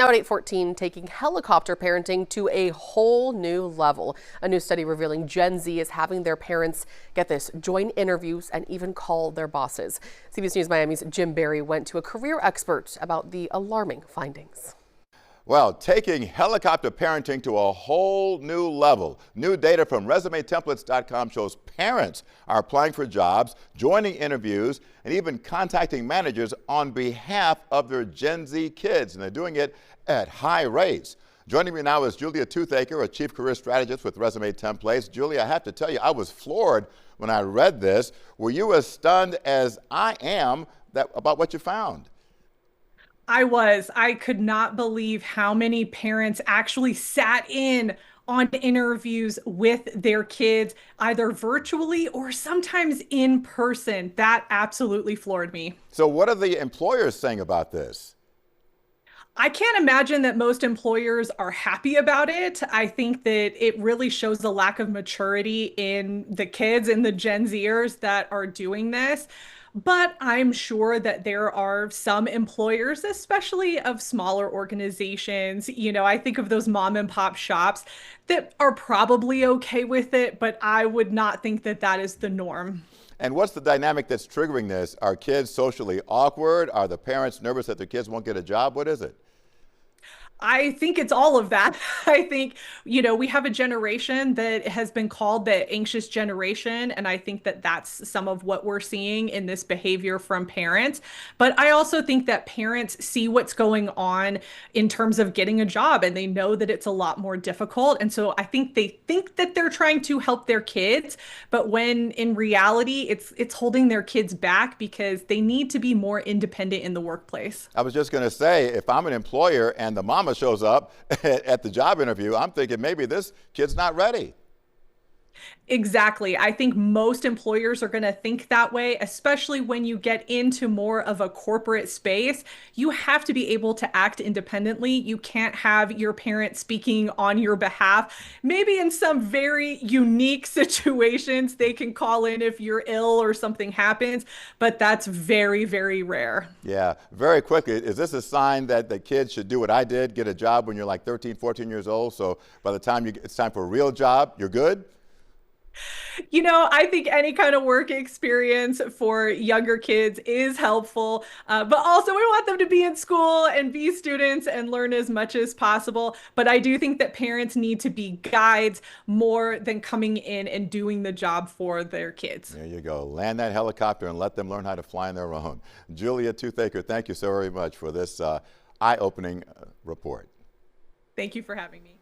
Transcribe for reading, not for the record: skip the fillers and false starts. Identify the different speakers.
Speaker 1: Now at 8:14, taking helicopter parenting to a whole new level. A new study revealing Gen Z is having their parents, get this, join interviews and even call their bosses. CBS News Miami's Jim Barry went to a career expert about the alarming findings.
Speaker 2: Well, taking helicopter parenting to a whole new level. New data from ResumeTemplates.com shows parents are applying for jobs, joining interviews, and even contacting managers on behalf of their Gen Z kids, and they're doing it at high rates. Joining me now is Julia Toothaker, a chief career strategist with Resume Templates. Julia, I have to tell you, I was floored when I read this. Were you as stunned as I am about what you found?
Speaker 3: I could not believe how many parents actually sat in on interviews with their kids, either virtually or sometimes in person. That absolutely floored me.
Speaker 2: So what are the employers saying about this?
Speaker 3: I can't imagine that most employers are happy about it. I think that it really shows the lack of maturity in the kids and the Gen Zers that are doing this. But I'm sure that there are some employers, especially of smaller organizations, I think of those mom and pop shops that are probably okay with it, but I would not think that that is the norm.
Speaker 2: And what's the dynamic that's triggering this? Are kids socially awkward? Are the parents nervous that their kids won't get a job? What is it?
Speaker 3: I think it's all of that. I think, we have a generation that has been called the anxious generation. And I think that that's some of what we're seeing in this behavior from parents. But I also think that parents see what's going on in terms of getting a job and they know that it's a lot more difficult. And so I think they think that they're trying to help their kids, but when in reality, it's holding their kids back because they need to be more independent in the workplace.
Speaker 2: I was just going to say, if I'm an employer and the mama shows up at the job interview, I'm thinking maybe this kid's not ready.
Speaker 3: Exactly. I think most employers are going to think that way, especially when you get into more of a corporate space. You have to be able to act independently. You can't have your parent speaking on your behalf. Maybe in some very unique situations, they can call in if you're ill or something happens, but that's very, very rare.
Speaker 2: Yeah, very quickly, is this a sign that the kids should do what I did, get a job when you're like 13, 14 years old, so by the time it's time for a real job, you're good?
Speaker 3: I think any kind of work experience for younger kids is helpful, but also we want them to be in school and be students and learn as much as possible. But I do think that parents need to be guides more than coming in and doing the job for their kids.
Speaker 2: There you go. Land that helicopter and let them learn how to fly on their own. Julia Toothaker, thank you so very much for this eye-opening report.
Speaker 3: Thank you for having me.